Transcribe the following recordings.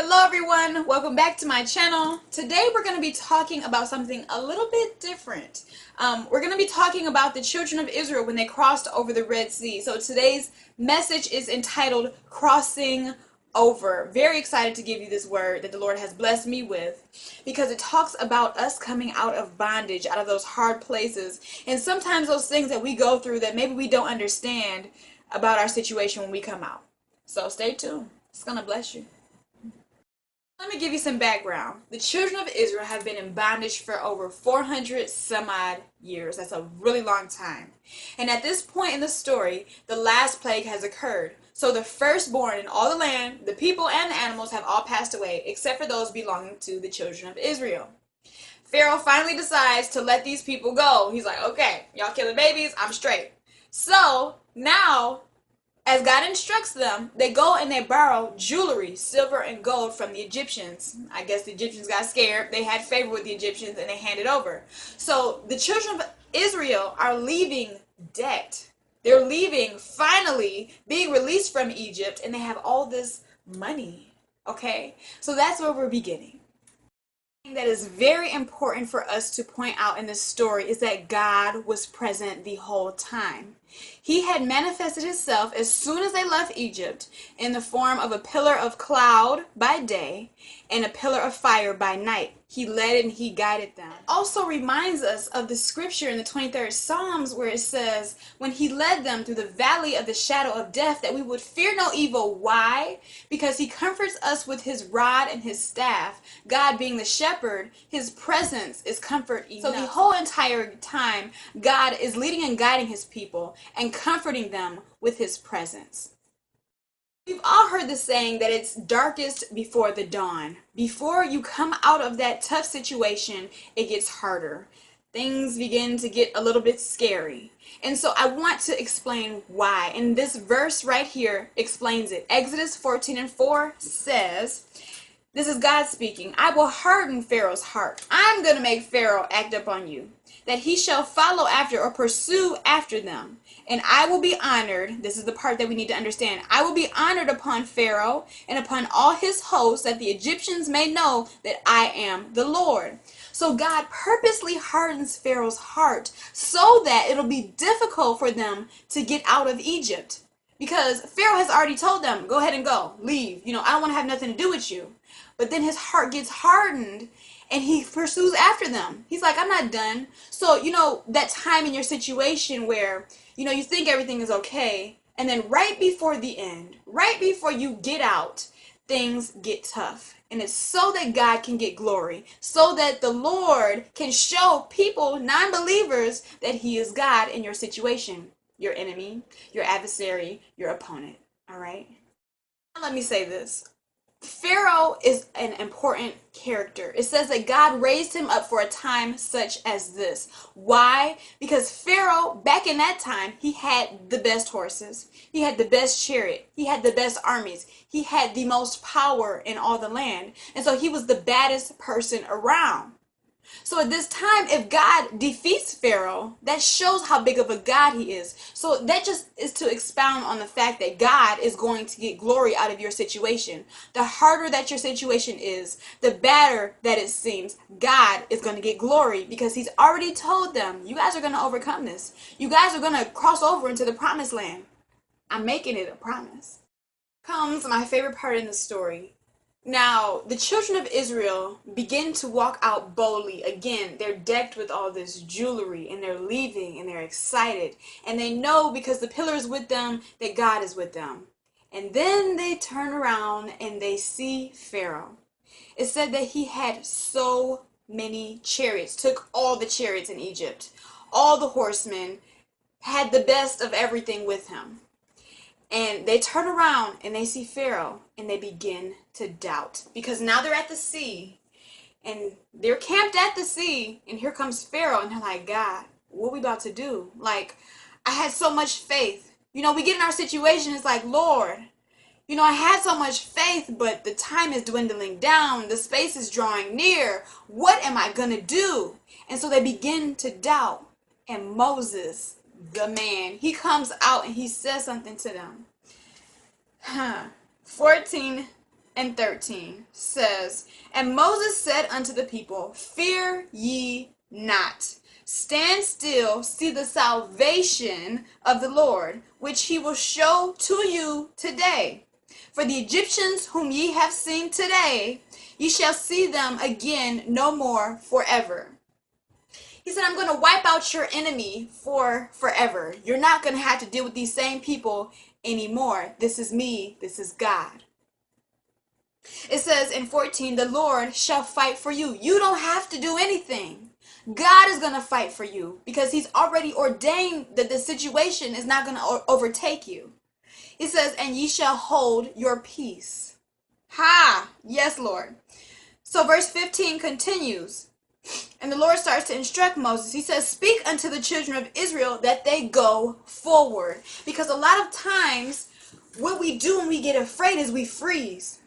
Hello everyone, welcome back to my channel. Today we're going to be talking about something a little bit different. We're going to be talking about the children of Israel when they crossed over the Red Sea. So today's message is entitled Crossing Over. Very excited to give you this word that the Lord has blessed me with, because it talks about us coming out of bondage, out of those hard places, and sometimes those things that we go through that maybe we don't understand about our situation when we come out. So stay tuned. It's going to bless you. Let me give you some background. The children of Israel have been in bondage for over 400 some odd years. That's a really long time. And at this point in the story, the last plague has occurred. So the firstborn in all the land, the people and the animals have all passed away, except for those belonging to the children of Israel. Pharaoh finally decides to let these people go. He's like, okay, y'all killing babies, I'm straight. So now, as God instructs them, they go and they borrow jewelry, silver and gold from the Egyptians. I guess the Egyptians got scared. They had favor with the Egyptians and they handed over. So the children of Israel are leaving debt. They're leaving, finally, being released from Egypt, and they have all this money. Okay? So that's where we're beginning. That is very important for us to point out in this story is that God was present the whole time. He had manifested himself as soon as they left Egypt in the form of a pillar of cloud by day and a pillar of fire by night. He led and he guided them. It also reminds us of the scripture in the 23rd Psalms where it says, when he led them through the valley of the shadow of death, that we would fear no evil. Why? Because he comforts us with his rod and his staff. God being the shepherd, his presence is comfort enough. So the whole entire time, God is leading and guiding his people and comforting them with his presence. We've all heard the saying that it's darkest before the dawn. Before you come out of that tough situation, it gets harder. Things begin to get a little bit scary. And so I want to explain why. And this verse right here explains it. Exodus 14:4 says, this is God speaking, I will harden Pharaoh's heart. I'm going to make Pharaoh act up on you, that he shall follow after or pursue after them. And I will be honored. This is the part that we need to understand. I will be honored upon Pharaoh and upon all his hosts, that the Egyptians may know that I am the Lord. So God purposely hardens Pharaoh's heart so that it'll be difficult for them to get out of Egypt. Because Pharaoh has already told them, go ahead and go, leave. I don't want to have nothing to do with you. But then his heart gets hardened and he pursues after them. He's like, I'm not done. So, that time in your situation where, you think everything is okay, and then right before the end, right before you get out, things get tough. And it's so that God can get glory, so that the Lord can show people, non-believers, that he is God in your situation, your enemy, your adversary, your opponent. All right? Now let me say this. Pharaoh is an important character. It says that God raised him up for a time such as this. Why? Because Pharaoh, back in that time, he had the best horses. He had the best chariot. He had the best armies. He had the most power in all the land. And so he was the baddest person around. So at this time, if God defeats Pharaoh, that shows how big of a God he is. So that just is to expound on the fact that God is going to get glory out of your situation. The harder that your situation is, the better that it seems, God is going to get glory, because he's already told them, you guys are going to overcome this. You guys are going to cross over into the promised land. I'm making it a promise. Comes my favorite part in the story. Now, the children of Israel begin to walk out boldly. Again, they're decked with all this jewelry, and they're leaving, and they're excited. And they know, because the pillar is with them, that God is with them. And then they turn around and they see Pharaoh. It said that he had so many chariots, took all the chariots in Egypt. All the horsemen, had the best of everything with him. And they turn around and they see Pharaoh and they begin to doubt, because now they're at the sea and they're camped at the sea, and here comes Pharaoh, and they're like, God, what are we about to do? Like, I had so much faith. We get in our situation, it's like, Lord, I had so much faith, but the time is dwindling down. The space is drawing near. What am I going to do? And so they begin to doubt. And Moses, the man, he comes out and he says something to them. 14 and 13 says, "And Moses said unto the people, Fear ye not. Stand still, see the salvation of the Lord, which he will show to you today. For the Egyptians whom ye have seen today, ye shall see them again no more forever." He said, I'm going to wipe out your enemy for forever. You're not going to have to deal with these same people anymore. This is me. This is God. It says in 14, "The Lord shall fight for you." You don't have to do anything. God is going to fight for you because he's already ordained that the situation is not going to overtake you. He says, "And ye shall hold your peace." Ha! Yes, Lord. So verse 15 continues. And the Lord starts to instruct Moses. He says, "Speak unto the children of Israel that they go forward." Because a lot of times what we do when we get afraid is we freeze.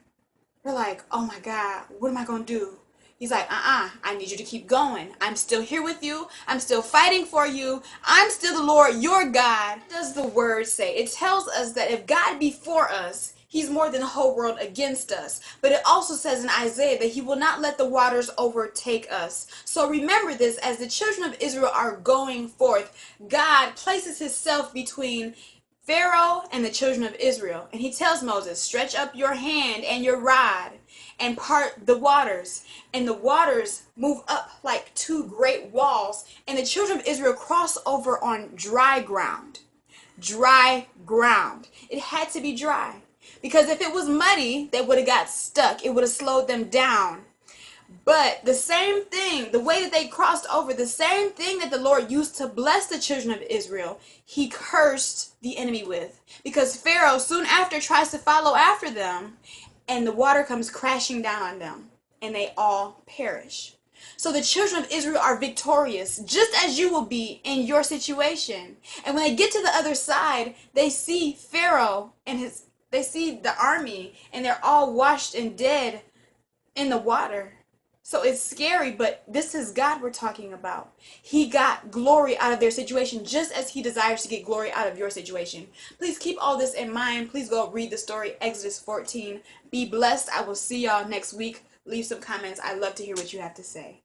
We're like, oh my God, what am I going to do? He's like, I need you to keep going. I'm still here with you. I'm still fighting for you. I'm still the Lord, your God. What does the word say? It tells us that if God be for us, he's more than the whole world against us. But it also says in Isaiah that he will not let the waters overtake us. So remember this, as the children of Israel are going forth, God places himself between Pharaoh and the children of Israel. And he tells Moses, "Stretch up your hand and your rod and part the waters." And the waters move up like two great walls. And the children of Israel cross over on dry ground. Dry ground. It had to be dry. Because if it was muddy, they would have got stuck. It would have slowed them down. But the same thing, the way that they crossed over, the same thing that the Lord used to bless the children of Israel, he cursed the enemy with. Because Pharaoh soon after tries to follow after them, and the water comes crashing down on them, and they all perish. So the children of Israel are victorious, just as you will be in your situation. And when they get to the other side, they see Pharaoh and they see the army, and they're all washed and dead in the water. So it's scary, but this is God we're talking about. He got glory out of their situation just as he desires to get glory out of your situation. Please keep all this in mind. Please go read the story, Exodus 14. Be blessed. I will see y'all next week. Leave some comments. I'd love to hear what you have to say.